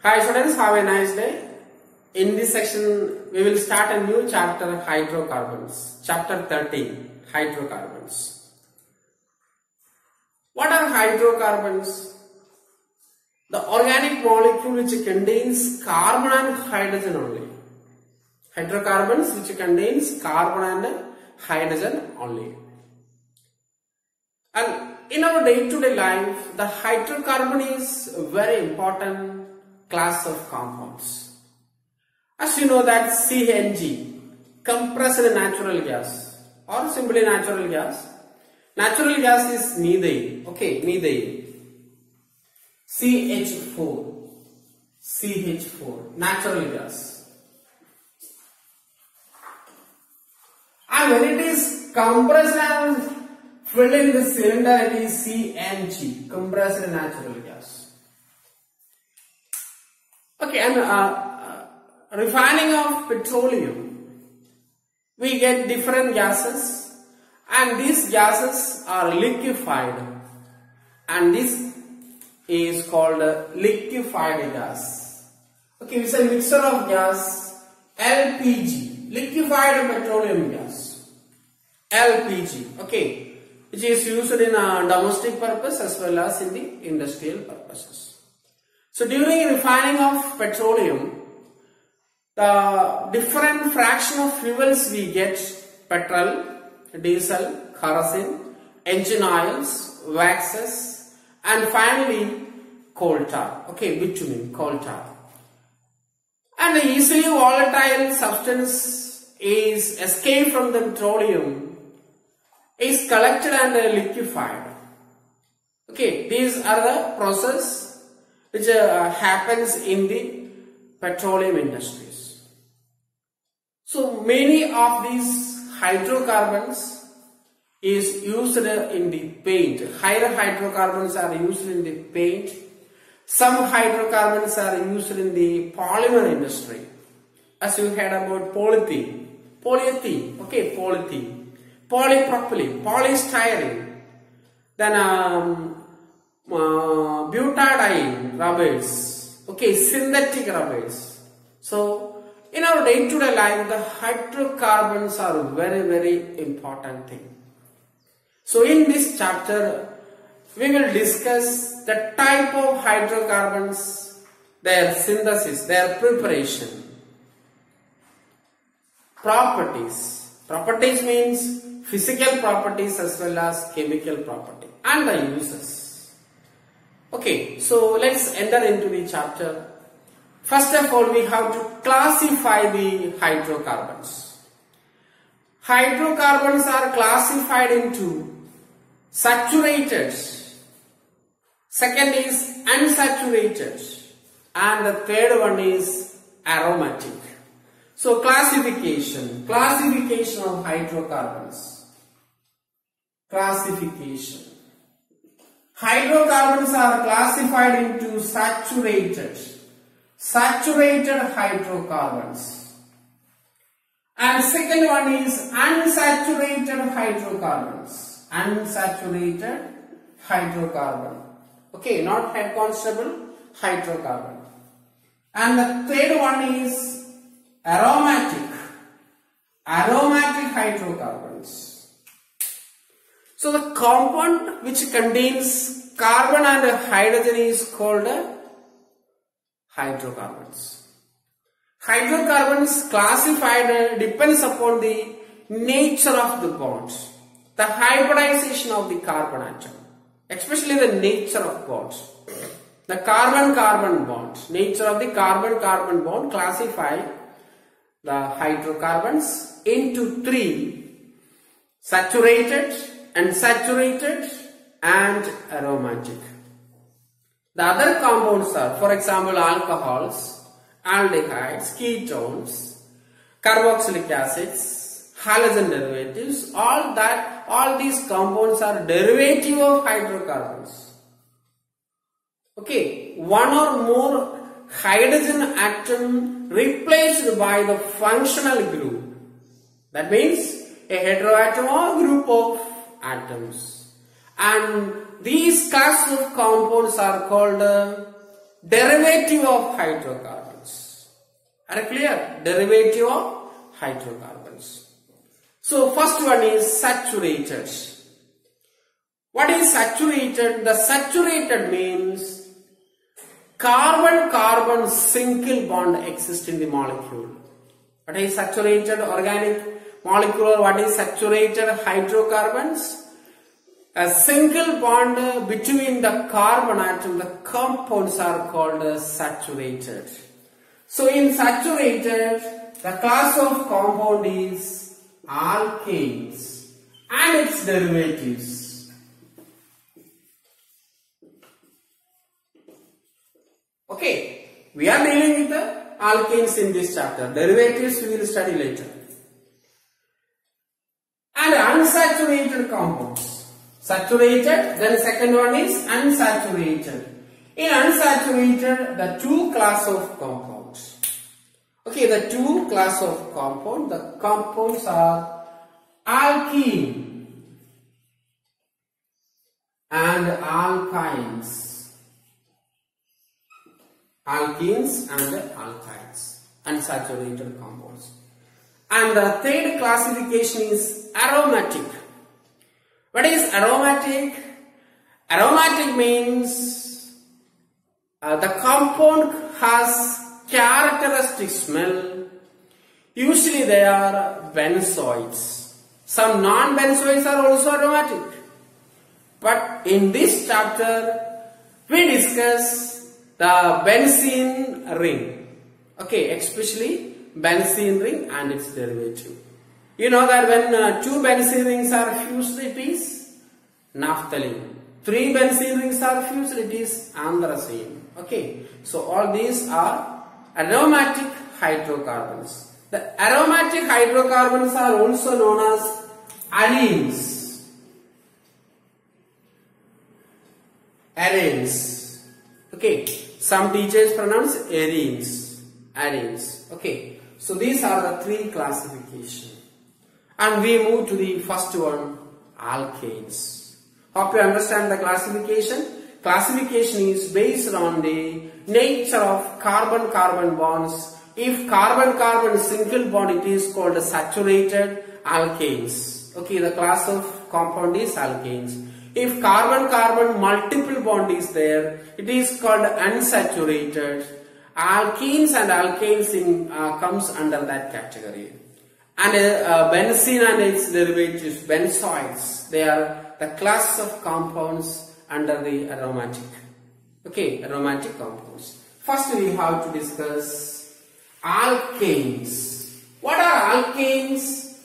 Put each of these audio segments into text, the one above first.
Hi students, have a nice day. In this section, we will start a new chapter, hydrocarbons. Chapter 13, hydrocarbons. What are hydrocarbons? The organic molecule which contains carbon and hydrogen only. Hydrocarbons which contains carbon and hydrogen only. And in our day-to-day life, the hydrocarbon is a very important class of compounds. As you know that CNG, compressed natural gas, or simply natural gas. Natural gas is methane. Okay, methane. CH4, natural gas. And when it is compressed and filled in the cylinder, it is CNG, compressed natural gas. Okay, and refining of petroleum, we get different gases, and these gases are liquefied, and this is called liquefied gas. Okay, it's a mixture of gas, LPG, liquefied petroleum gas, LPG, okay, which is used in domestic purpose as well as in the industrial purposes. So during refining of petroleum, the different fraction of fuels we get: petrol, diesel, kerosene, engine oils, waxes, and finally coal tar. Okay, bitumen, coal tar. And the easily volatile substance is escaped from the petroleum, is collected and liquefied. Okay, these are the process which happens in the petroleum industries. So many of these hydrocarbons is used in the paint. Higher hydrocarbons are used in the paint. Some hydrocarbons are used in the polymer industry. As you heard about polythene, polyethylene, okay, polythene, polypropylene, polystyrene, then butadiene rubbers, okay, synthetic rubbers. So in our day-to-day life, the hydrocarbons are very important thing. So in this chapter, we will discuss the type of hydrocarbons, their synthesis, their preparation, properties. Properties means physical properties as well as chemical property, and the uses. Okay, so let's enter into the chapter. First of all, we have to classify the hydrocarbons. Hydrocarbons are classified into saturated, second is unsaturated, and the third one is aromatic. So classification of hydrocarbons. Classification. Hydrocarbons are classified into saturated hydrocarbons, and second one is unsaturated hydrocarbon, okay, not head constable, hydrocarbon, and the third one is aromatic hydrocarbons. So the compound which contains carbon and hydrogen is called hydrocarbons. Hydrocarbons classified depends upon the nature of the bonds, the hybridization of the carbon atom, especially the nature of bonds. The carbon-carbon bond, nature of the carbon-carbon bond classify the hydrocarbons into three: saturated, unsaturated, and aromatic. The other compounds are, for example, alcohols, aldehydes, ketones, carboxylic acids, halogen derivatives. All these compounds are derivative of hydrocarbons. Okay, one or more hydrogen atom replaced by the functional group. That means a heteroatom or group of atoms, and these classes of compounds are called derivative of hydrocarbons. Are you clear? Derivative of hydrocarbons. So first one is saturated. What is saturated? The saturated means carbon-carbon single bond exists in the molecule. What is saturated organic molecule? What is saturated hydrocarbons? A single bond between the carbon atom, the compounds are called as saturated. So in saturated, the class of compound is alkanes and its derivatives. Okay, we are dealing with the alkanes in this chapter. Derivatives we will study later. And unsaturated compounds. Saturated, then second one is unsaturated. In unsaturated, the two class of compounds. Okay, the two class of compound. The compounds are alkene and alkynes. Alkenes and alkynes. Unsaturated compounds. And the third classification is aromatic. What is aromatic? Aromatic means the compound has characteristic smell. Usually they are benzoids. Some non-benzoids are also aromatic. But in this chapter, we discuss the benzene ring. Okay, especially benzene ring and its derivative. You know that when two benzene rings are fused, it is naphthalene. Three benzene rings are fused, it is anthracene. Okay, so all these are aromatic hydrocarbons. The aromatic hydrocarbons are also known as arenes. Arenes. Okay, some teachers pronounce arenes. Arenes. Okay, so these are the three classifications. And we move to the first one, alkanes. Hope you understand the classification. Classification is based on the nature of carbon-carbon bonds. If carbon-carbon single bond, it is called saturated alkanes. Okay, the class of compound is alkanes. If carbon-carbon multiple bond is there, it is called unsaturated. Alkenes and alkanes comes under that category. And benzene and its derivatives, benzoids, they are the class of compounds under the aromatic. Okay, aromatic compounds. First we have to discuss alkanes. What are alkanes?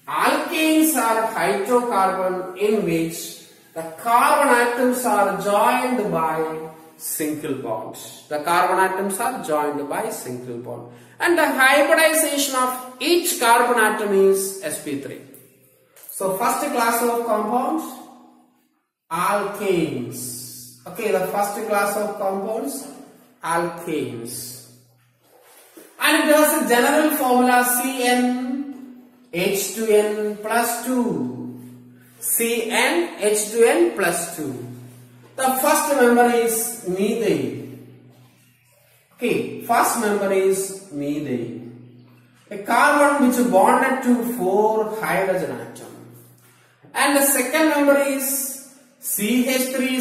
Alkanes are hydrocarbon in which the carbon atoms are joined by single bonds. The carbon atoms are joined by single bond. And the hybridization of each carbon atom is sp3. So first class of compounds, alkanes. Okay, the first class of compounds, alkanes. And it has a general formula CnH2n plus 2. CnH2n plus 2. The first member is methane. Okay, first member is methane. A carbon which bonded to 4 hydrogen atom. And the second member is CH3,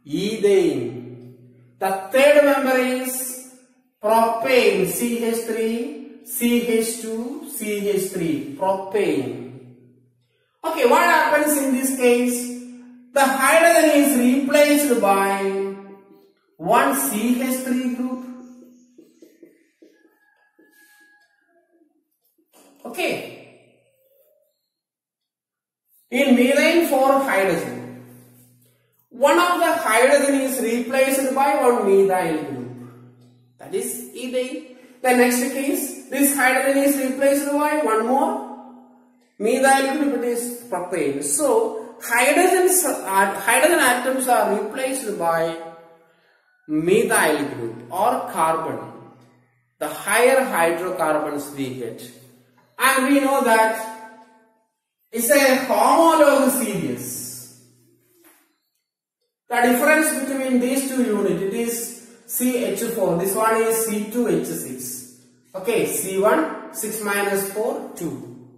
ethane. The third member is propane, CH3, CH2, CH3, propane. Okay, what happens in this case? The hydrogen is replaced by one CH3 group. Okay. In methane 4 hydrogen. One of the hydrogen is replaced by one methyl group. That is ethane. The next case, this hydrogen is replaced by one more methyl group, it is propane. So hydrogen atoms are replaced by methyl group or carbon. The higher hydrocarbons we get. And we know that it's a homologous series. The The difference between these two units, it is CH4. This one is C2H6. Okay, C1, 6 minus 4, 2.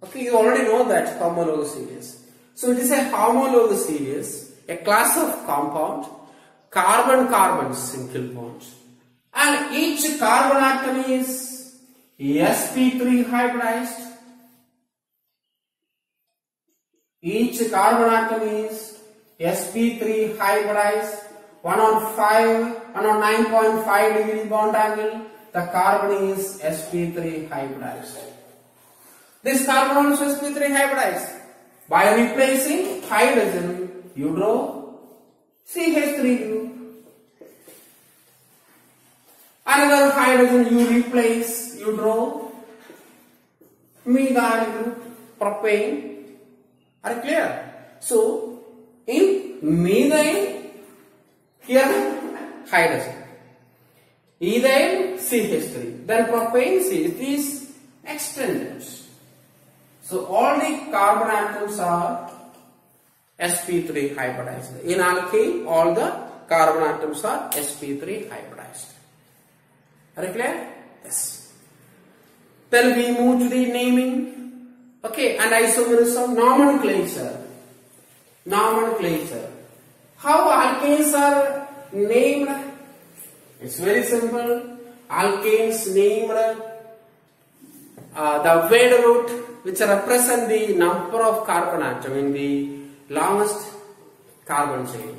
Okay, you already know that homologous series. So it is a homologous series, a class of compound, carbon-carbon single bond. And each carbon atom is sp3 hybridized. Each carbon atom is sp3 hybridized. 1 on 9.5 degree bond angle. The carbon is sp3 hybridized. This carbon also sp3 hybridized. By replacing hydrogen, you draw CH3 group. Another hydrogen you replace, you draw methyl group, propane. Are you clear? So, in methyl, here hydrogen. Ethyl CH3. Then propane C. It is extended. So, all the carbon atoms are sp3 hybridized. In alkane, all the carbon atoms are sp3 hybridized. Are you clear? Yes. Then we move to the naming. Okay, and isomerism, nomenclature. Nomenclature. How alkanes are named? It's very simple. Alkanes named the weight root which represent the number of carbon atom in the longest carbon chain.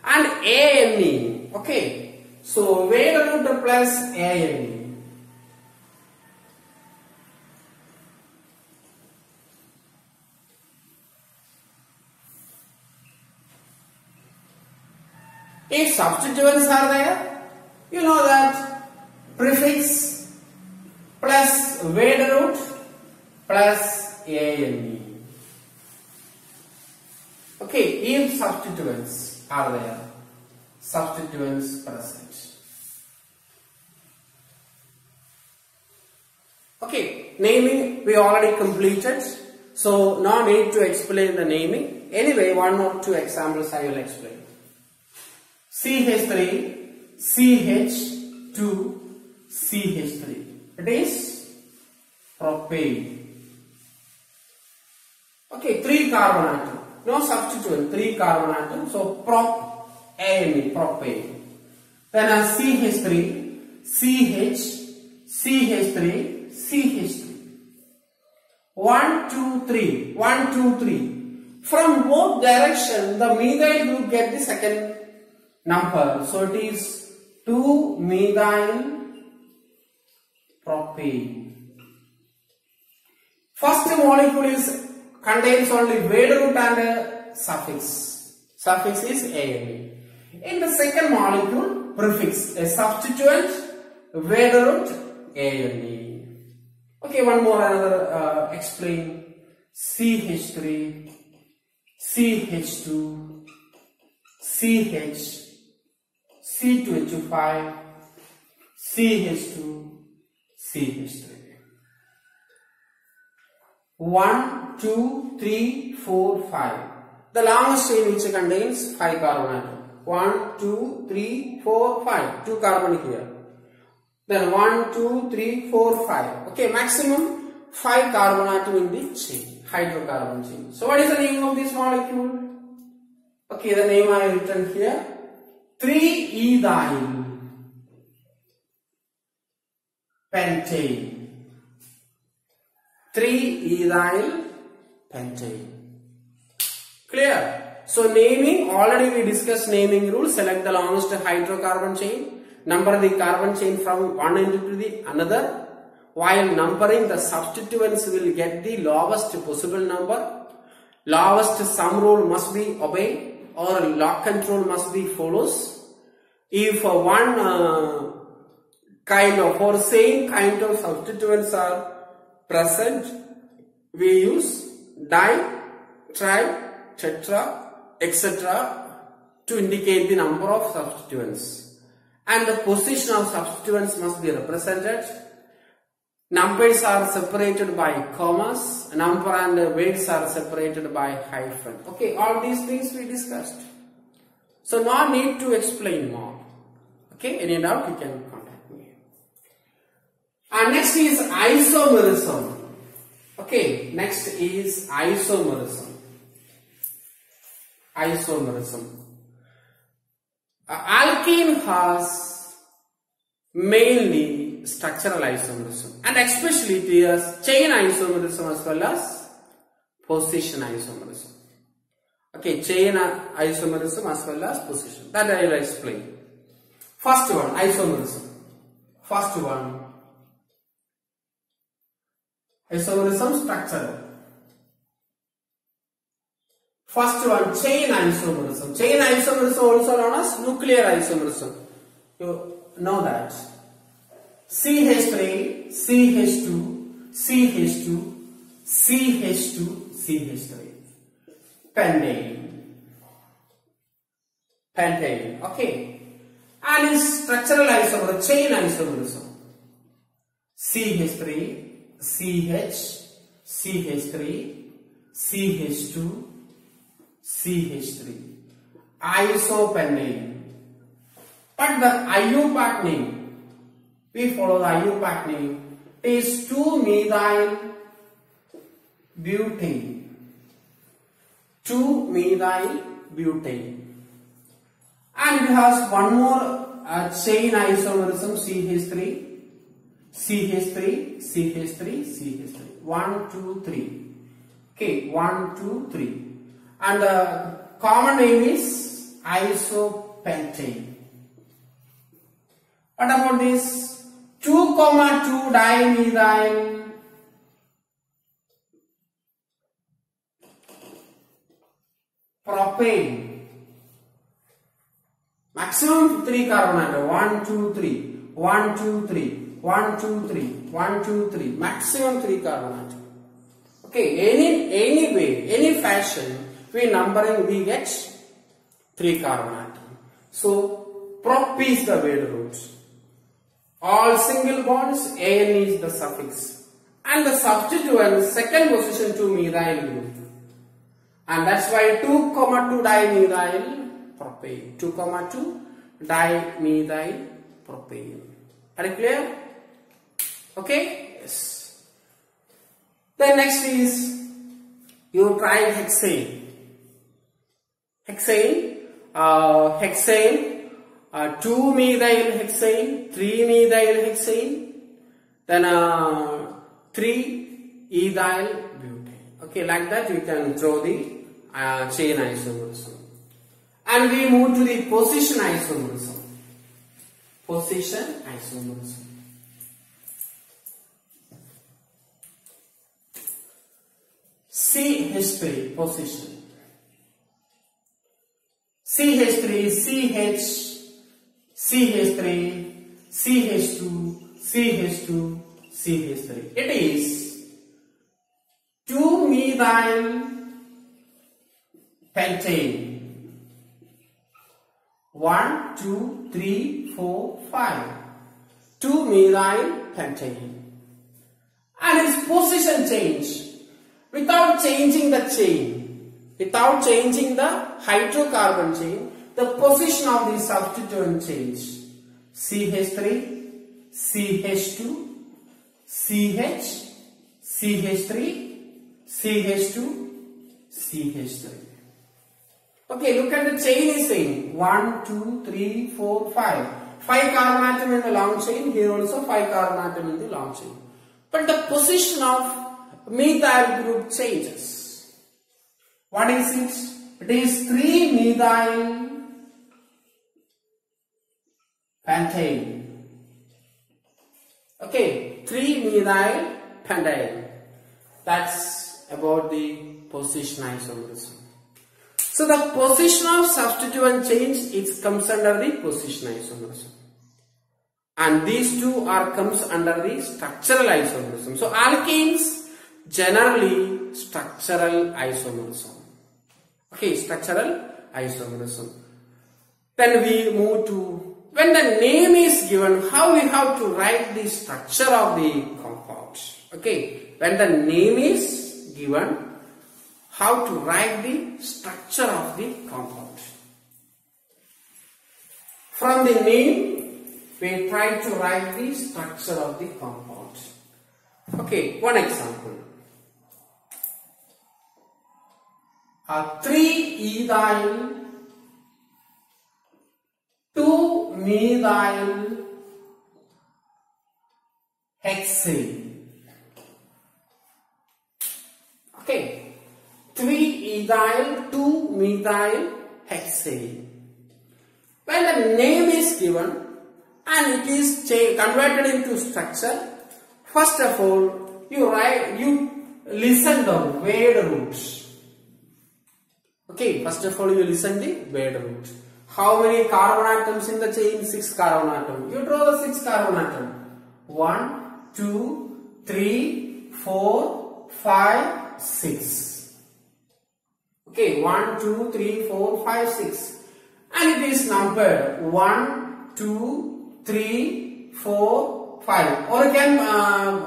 And ANE. Okay. So weight root plus ANE. If substituents are there, you know that prefix plus weight root plus ANE. Okay, if substituents are there, substituents present. Okay, naming we already completed, so no need to explain the naming. Anyway, 1 or 2 examples I will explain. CH3, CH2, CH3. It is propane. Okay, 3 carbon atom. No substituent, 3 carbon atom. So propane, propane. Then as CH3, CH, CH3, CH3. 1, 2, 3. 1, 2, 3. From both direction, the methyl group get the second number. So it is 2 methyl propane. First molecule contains only weight root and a suffix. Suffix is ANE. In the second molecule, prefix, a substituent, weight root, ANE. Okay, one more another explain. CH3, CH2, CH, C2H5, CH2, CH3. 1, 2, 3, 4, 5. The longest chain which contains 5 carbon atom. 1, 2, 3, 4, 5. 2 carbon here. Then 1, 2, 3, 4, 5. Okay, maximum 5 carbon atom in the chain. Hydrocarbon chain. So what is the name of this molecule? Okay, the name I have written here. 3-ethyl pentane. 3-ethyl pentane. Clear? So naming, already we discussed naming rule. Select the longest hydrocarbon chain. Number the carbon chain from one end to the another. While numbering, the substituents will get the lowest possible number. Lowest sum rule must be obeyed, or lock control must be follows. If one kind of or same kind of substituents are present, we use di, tri, tetra, etc. to indicate the number of substituents. And the position of substituents must be represented. Numbers are separated by commas. Number and weights are separated by hyphen. Okay, all these things we discussed. So no need to explain more. Okay, any doubt you can contact me. And next is isomerism. Okay, next is isomerism. Isomerism. Alkene has mainly structural isomerism, and especially it has chain isomerism as well as position isomerism. Okay, chain isomerism as well as position. That I will explain. First one, isomerism. First one, isomerism structural. First one, chain isomerism. Chain isomerism also known as nuclear isomerism. You know that. CH3, CH2, CH2, CH2, CH3. Pentane. Pentane. Okay. And is structural isomerism, chain isomerism. CH3, CH, CH3, CH2, CH3. Isopentane. But the IUPAC name, we follow the IUPAC name, is 2-methyl butane. 2-methyl butane. And it has one more chain isomerism, CH3, CH3, CH3, CH3. 1, 2, 3. Okay, 1, 2, 3. And the common name is isopentane. What about this 2,2 dimethyl propane? Maximum 3 carbon atom. 1, 2, 3. 1, 2, 3. 1, 2, 3. 1, 2, 3. Maximum 3 carbon atom. Okay, any way, any fashion, we numbering we get 3 carbon atom. So prop is the word root. All single bonds, An is the suffix. And the substituent second position 2-methyl group. And that's why 2,2 dimethyl propane. 2,2 dimethyl propane. Are you clear? Okay? Yes. Then next is you try hexane. Hexane, 2-methyl hexane, 3-methyl hexane, then 3-ethyl butane. Okay, like that you can draw the chain isomerism. And we move to the position isomerism. Position isomerism. CH3 position. CH3, CH, CH3, CH2, CH2, CH3. It is 2-methyl pentane. 1, 2, 3, 4, 5. 2-methyl pentane. And its position change without changing the chain. Without changing the hydrocarbon chain, the position of the substituent change. CH3, CH2, CH, CH3, CH2, CH3. Okay, look at the chain is same. 1, 2, 3, 4, 5. 5 carbon atom in the long chain. Here also 5 carbon atom in the long chain. But the position of methyl group changes. What is it? It is 3-methyl pentane. Okay, 3-methyl pentane. That's about the position isomerism. So the position of substituent change, it comes under the position isomerism. And these two comes under the structural isomerism. So alkenes generally structural isomerism. Okay, structural isomerism. Then we move to, when the name is given, how we have to write the structure of the compound. Okay, when the name is given, how to write the structure of the compound. From the name, we try to write the structure of the compound. Okay, one example. 3-ethyl 2-methyl hexane. Okay, 3-ethyl 2-methyl hexane. When the name is given and it is converted into structure, first of all you listen the word roots. Okay, first of all you listen the word root. How many carbon atoms in the chain? 6 carbon atoms. You draw the 6 carbon atom. 1, 2, 3, 4, 5, 6. Okay, 1, 2, 3, 4, 5, 6. And it is numbered 1, 2, 3, 4, 5. Or you can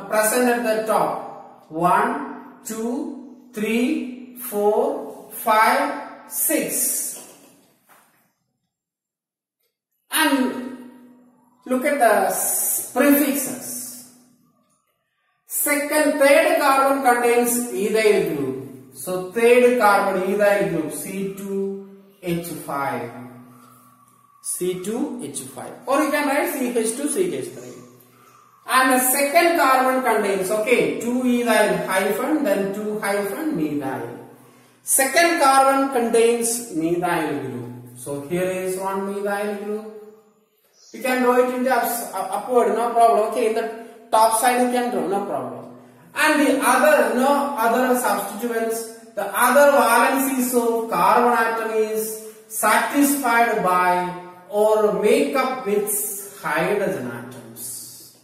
present at the top. 1, 2, 3, 4, 5, 6. And look at the prefixes. Third carbon contains ethyl group. So third carbon ethyl group C2H5. C2H5. Or you can write CH2CH3. And the second carbon contains, okay, 2-ethyl hyphen, then 2-methyl. Second carbon contains methyl group. So here is one methyl group. You can draw it in the upward, no problem. Okay, in the top side you can draw, no problem. And the other, no other substituents, the other valencies of carbon atom is satisfied by or make up with hydrogen atoms.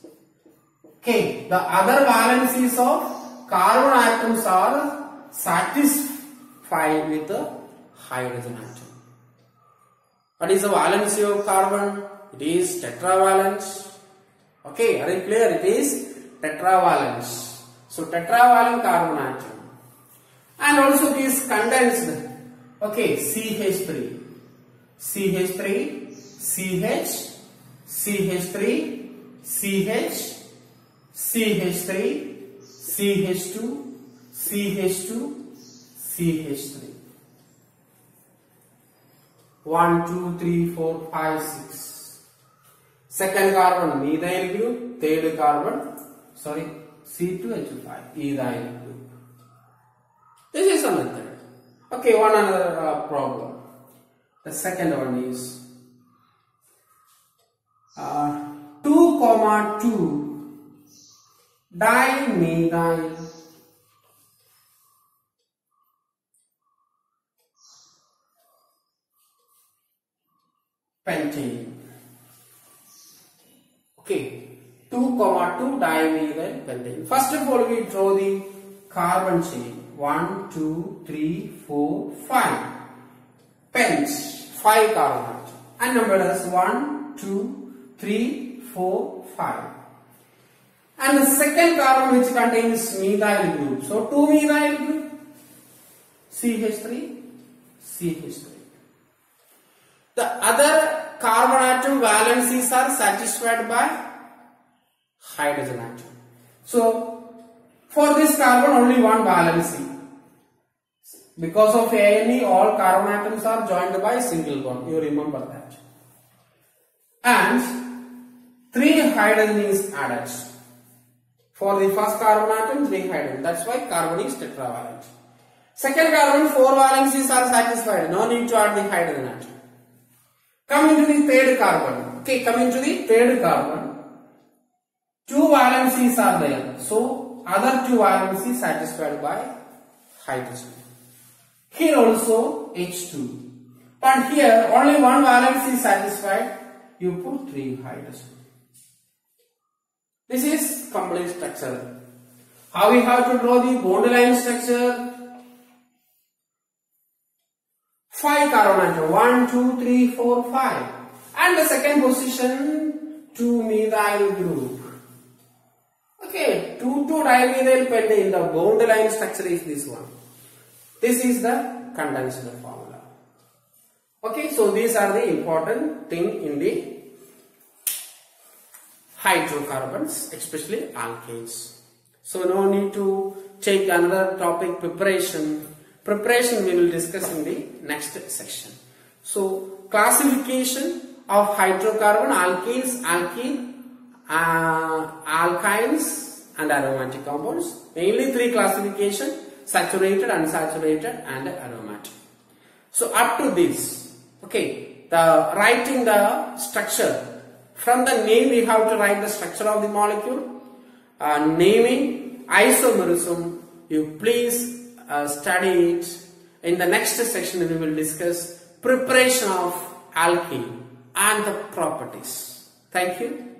Okay, the other valencies of carbon atoms are satisfied with the hydrogen atom. What is the valency of carbon? It is tetravalent. Okay, are you clear? It is tetravalent. So tetravalent carbon atom. And also it is condensed. Okay, CH3. CH3, CH, CH3, CH, CH3, CH2, CH2, CH3. 1, 2, 3, 4, 5, 6. Second carbon methyl group, third carbon, sorry, C2H5, ethyl group. This is a method. Okay, one another problem. The second one is 2,2 dimethyl pentane. Okay, 2,2 dimethyl pentane. First of all, we draw the carbon chain. 1, 2, 3, 4, 5. Pens, 5 carbon atoms. And numbered as 1, 2, 3, 4, 5. And the second carbon which contains methyl group. So 2 methyl group, CH3, CH3. The other carbon atom valencies are satisfied by hydrogen atom. So for this carbon only one valency. Because of ANE, all carbon atoms are joined by single bond. You remember that. And 3 hydrogen is added. For the first carbon atom, 3 hydrogen. That's why carbon is tetravalent. Second carbon, 4 valencies are satisfied. No need to add the hydrogen atom. Coming to the third carbon. Okay, coming to the third carbon. 2 valencies are there. So, other 2 valencies satisfied by hydrogen. Here also H2. But here only one valence is satisfied. You put 3 hydrogen. This is complete structure. How we have to draw the bond line structure? 5 carbon atom. 1, 2, 3, 4, 5. And the second position 2 methyl group. Okay, 2,2 dimethyl pentane. The bond line structure is this one. This is the condensed formula. Okay, so these are the important thing in the hydrocarbons, especially alkanes. So no need to take another topic, preparation. Preparation we will discuss in the next section. So classification of hydrocarbon, alkenes, alkene, alkynes and aromatic compounds. Mainly three classification: saturated, unsaturated and aromatic. So up to this, okay, the writing the structure. From the name we have to write the structure of the molecule. Naming, isomerism, you please study it. In the next section we will discuss preparation of alkene and the properties. Thank you.